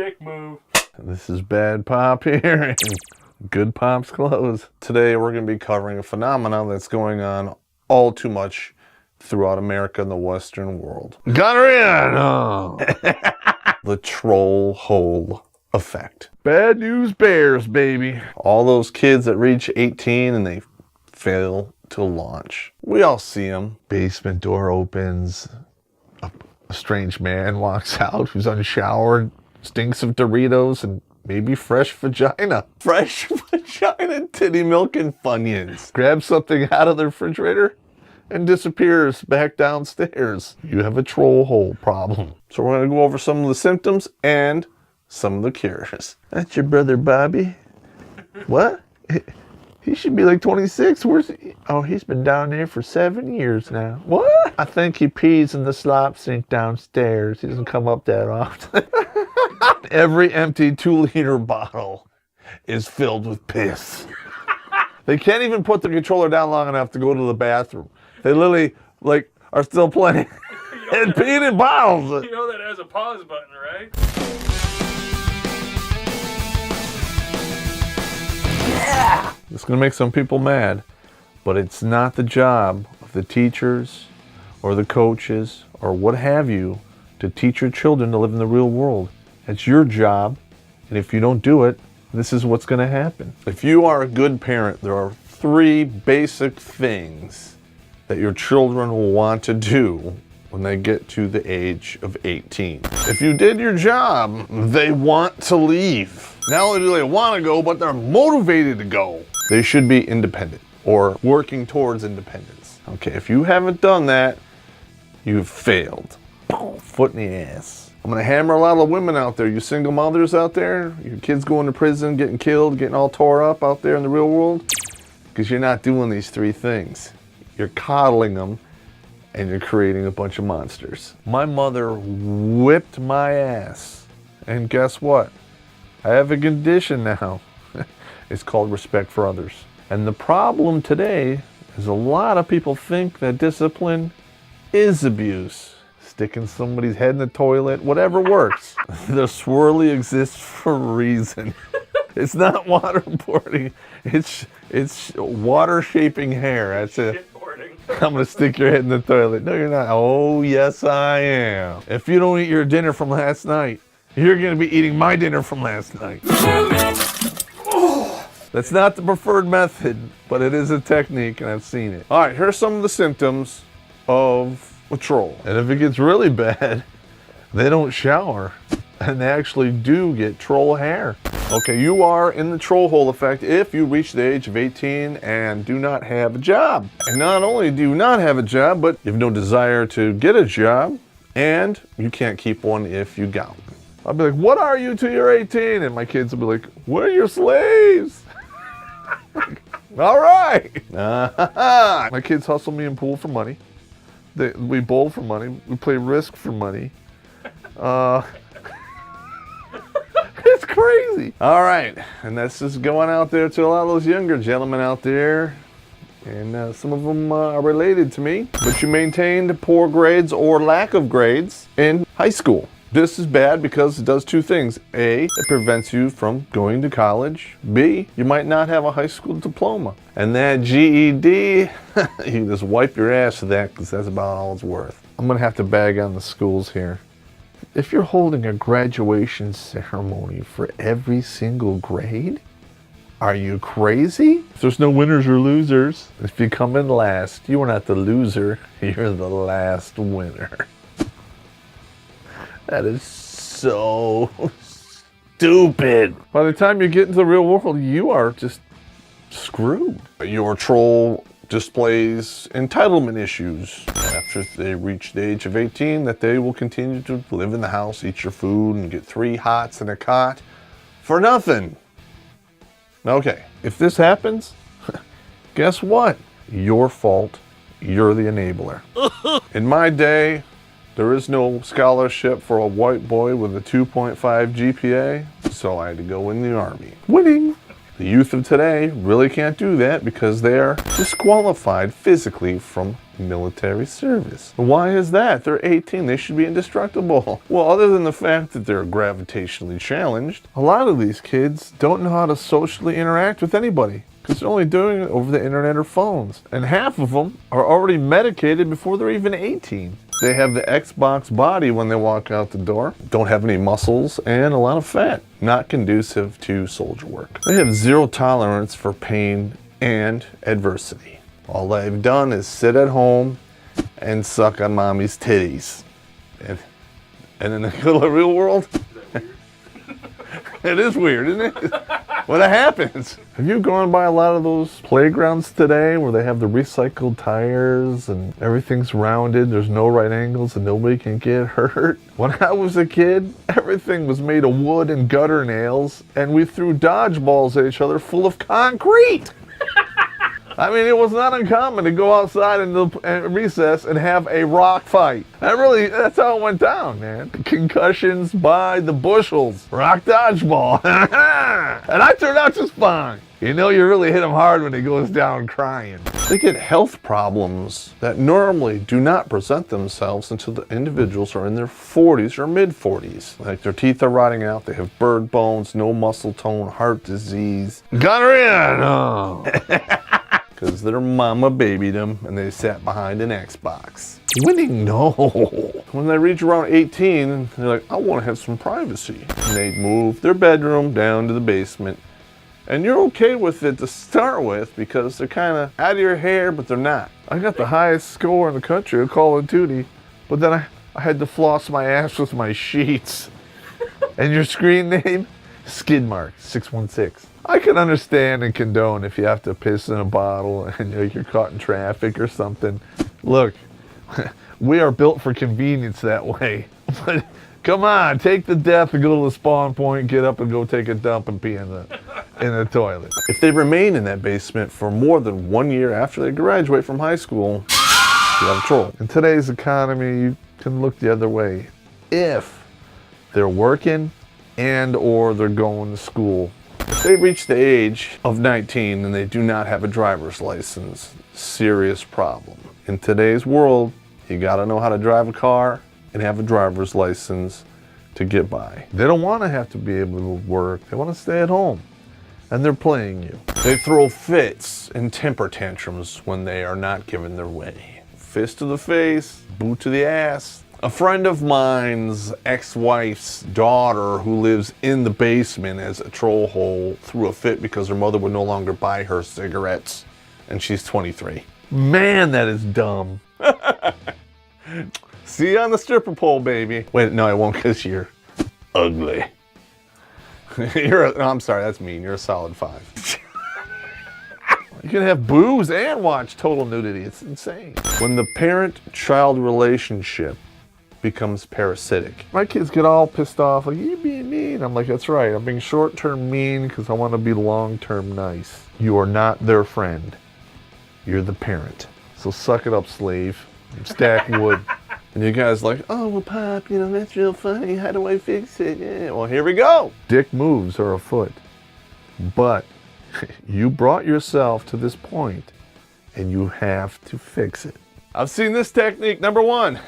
Dick move. This is Bad Pop here. Good Pop's clothes. Today we're going to be covering a phenomenon that's going on all too much throughout America and the Western world. Gonorrhea! The troll hole effect. Bad news bears, baby. All those kids that reach 18 and they fail to launch. We all see them. Basement door opens. A strange man walks out who's unshowered, stinks of Doritos and maybe fresh vagina. Fresh vagina, titty milk, and Funyuns. Grabs something out of the refrigerator and disappears back downstairs. You have a troll hole problem. So we're going to go over some of the symptoms and some of the cures. That's your brother Bobby? What? He should be like 26. Where's he? Oh, he's been down there for 7 years now. What? I think he pees in the slop sink downstairs. He doesn't come up that often. Every empty 2-liter bottle is filled with piss. They can't even put the controller down long enough to go to the bathroom. They literally, are still playing and peeing in bottles. You know that has a pause button, right? Yeah! It's going to make some people mad, but it's not the job of the teachers or the coaches or what have you to teach your children to live in the real world. It's your job, and if you don't do it, this is what's going to happen. If you are a good parent, there are 3 basic things that your children will want to do when they get to the age of 18. If you did your job, they want to leave. Not only do they want to go, but they're motivated to go. They should be independent or working towards independence. Okay, if you haven't done that, you've failed. Foot in the ass. I'm gonna hammer a lot of women out there, you single mothers out there, your kids going to prison, getting killed, getting all tore up out there in the real world, because you're not doing these 3 things. You're coddling them, and you're creating a bunch of monsters. My mother whipped my ass, and guess what? I have a condition now. It's called respect for others. And the problem today is a lot of people think that discipline is abuse. Sticking somebody's head in the toilet, whatever works. The swirly exists for a reason. It's not waterboarding, it's water shaping hair. That's it. I'm gonna stick your head in the toilet. No, you're not. Oh, yes, I am. If you don't eat your dinner from last night, you're gonna be eating my dinner from last night. That's not the preferred method, but it is a technique, and I've seen it. All right, here's some of the symptoms of a troll. And if it gets really bad, they don't shower, and they actually do get troll hair. Okay, you are in the troll hole effect if you reach the age of 18 and do not have a job. And not only do you not have a job, but you have no desire to get a job, and you can't keep one if you got one. I'll be like, what are you till you're 18? And my kids will be like, we're your slaves. All right. My kids hustle me in pool for money. We bowl for money. We play Risk for money. It's crazy. All right, and this is going out there to a lot of those younger gentlemen out there, and some of them are related to me. But you maintained poor grades or lack of grades in high school. This is bad because it does 2 things. A, it prevents you from going to college. B, you might not have a high school diploma. And that GED, you just wipe your ass with that because that's about all it's worth. I'm gonna have to bag on the schools here. If you're holding a graduation ceremony for every single grade, are you crazy? If there's no winners or losers, if you come in last, you are not the loser, you're the last winner. That is so stupid. By the time you get into the real world, you are just screwed. Your troll displays entitlement issues after they reach the age of 18, that they will continue to live in the house, eat your food, and get 3 hots and a cot for nothing. Okay, if this happens, guess what? Your fault. You're the enabler. In my day, there is no scholarship for a white boy with a 2.5 GPA, so I had to go in the Army. Winning! The youth of today really can't do that because they are disqualified physically from military service. Why is that? They're 18. They should be indestructible. Well, other than the fact that they're gravitationally challenged, a lot of these kids don't know how to socially interact with anybody because they're only doing it over the internet or phones. And half of them are already medicated before they're even 18. They have the Xbox body when they walk out the door, don't have any muscles, and a lot of fat. Not conducive to soldier work. They have zero tolerance for pain and adversity. All they've done is sit at home and suck on mommy's titties. And in the real world, it is weird, isn't it? What happens? Have you gone by a lot of those playgrounds today where they have the recycled tires and everything's rounded, there's no right angles and nobody can get hurt? When I was a kid, everything was made of wood and gutter nails and we threw dodgeballs at each other full of concrete. I mean, it was not uncommon to go outside in the recess and have a rock fight. That's how it went down, man. Concussions by the bushels. Rock dodgeball. And I turned out just fine. You know you really hit him hard when he goes down crying. They get health problems that normally do not present themselves until the individuals are in their 40s or mid-40s. Like their teeth are rotting out, they have bird bones, no muscle tone, heart disease. Gonorrhea! No. Because their mama babied them and they sat behind an Xbox. Winning? No. When they reach around 18, they're like, I want to have some privacy. And they move their bedroom down to the basement. And you're okay with it to start with because they're kind of out of your hair, but they're not. I got the highest score in the country of Call of Duty, but then I had to floss my ass with my sheets. And your screen name? Skid Mark 616. I can understand and condone if you have to piss in a bottle and you're caught in traffic or something. Look, we are built for convenience that way. But come on, take the death and go to the spawn point, get up and go take a dump and pee in the toilet. If they remain in that basement for more than 1 year after they graduate from high school, you have trouble. In today's economy, you can look the other way. If they're working and or they're going to school. If they reach the age of 19 and they do not have a driver's license, serious problem. In today's world, you gotta know how to drive a car and have a driver's license to get by. They don't wanna have to be able to work, they wanna stay at home. And they're playing you. They throw fits and temper tantrums when they are not given their way. Fist to the face, boot to the ass. A friend of mine's ex-wife's daughter who lives in the basement as a troll hole threw a fit because her mother would no longer buy her cigarettes. And she's 23. Man, that is dumb. See you on the stripper pole, baby. Wait, no, I won't because you're ugly. No, I'm sorry, that's mean. You're a solid 5. You can have booze and watch total nudity. It's insane. When the parent-child relationship becomes parasitic. My kids get all pissed off, like, you're being mean. I'm like, that's right. I'm being short-term mean because I want to be long-term nice. You are not their friend. You're the parent. So suck it up, slave. Stack wood. And you guys like, oh, well, Pop, that's real funny. How do I fix it? Yeah. Well, here we go. Dick moves are afoot. But you brought yourself to this point and you have to fix it. I've seen this technique. Number 1.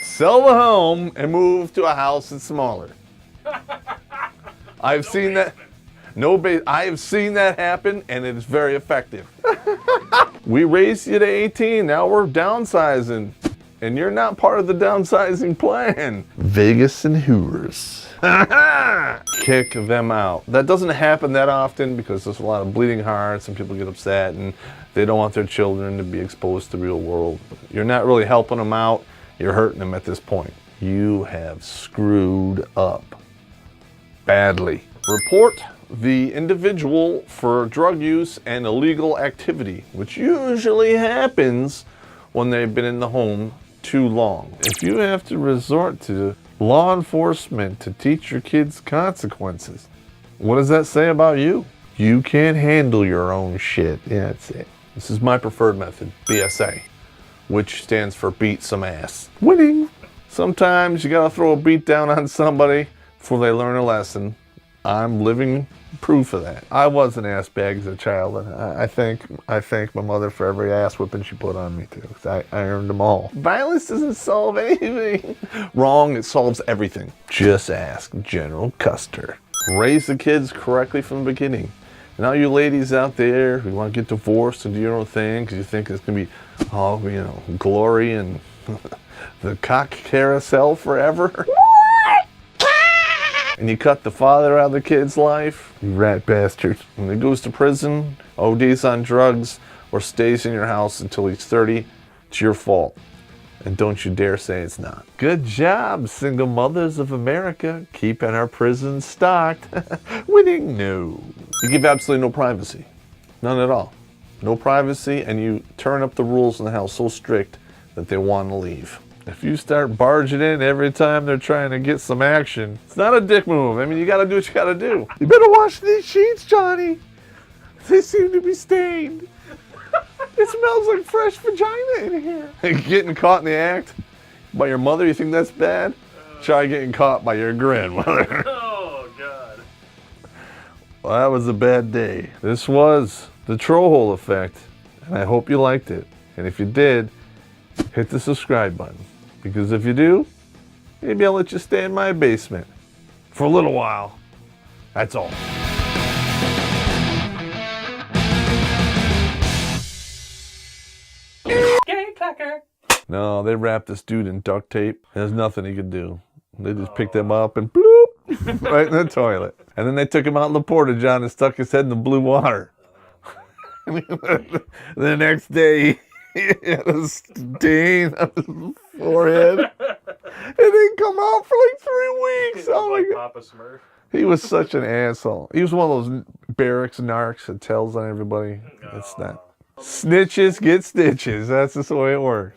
Sell the home and move to a house that's smaller. I've seen that. I have seen that happen, and it is very effective. We raised you to 18. Now we're downsizing, and you're not part of the downsizing plan. Vegas and Hooters. Kick them out. That doesn't happen that often because there's a lot of bleeding hearts, and people get upset, and they don't want their children to be exposed to the real world. You're not really helping them out. You're hurting them at this point. You have screwed up badly. Report the individual for drug use and illegal activity, which usually happens when they've been in the home too long. If you have to resort to law enforcement to teach your kids consequences, what does that say about you? You can't handle your own shit. Yeah, that's it. This is my preferred method, BSA. Which stands for beat some ass. Winning. Sometimes you gotta throw a beat down on somebody before they learn a lesson. I'm living proof of that. I was an ass bag as a child, and I thank my mother for every ass whipping she put on me too. 'Cause I earned them all. Violence doesn't solve anything. Wrong, it solves everything. Just ask General Custer. Raise the kids correctly from the beginning. And all you ladies out there who want to get divorced and do your own thing because you think it's going to be all, glory and the cock carousel forever. And you cut the father out of the kid's life, you rat bastard. When he goes to prison, ODs on drugs, or stays in your house until he's 30, it's your fault. And don't you dare say it's not. Good job, single mothers of America, keeping our prisons stocked. Winning? No. You give absolutely no privacy. None at all. No privacy, and you turn up the rules in the house so strict that they want to leave. If you start barging in every time they're trying to get some action, it's not a dick move. I mean, you gotta do what you gotta do. You better wash these sheets, Johnny. They seem to be stained. It smells like fresh vagina in here. Getting caught in the act by your mother, you think that's bad? Try getting caught by your grandmother. Oh, God. Well, that was a bad day. This was the Troll Hole Effect, and I hope you liked it. And if you did, hit the subscribe button. Because if you do, maybe I'll let you stay in my basement for a little while. That's all. Gay clacker. No, they wrapped this dude in duct tape. There's nothing he could do. They just picked him up and bloop, right in the toilet. And then they took him out in the porta john and stuck his head in the blue water. The next day, he had a stain on his forehead. It didn't come out for like 3 weeks. Oh my God. Papa Smurf. He was such an asshole. He was one of those barracks narcs that tells on everybody. It's not. Snitches get stitches. That's just the way it works.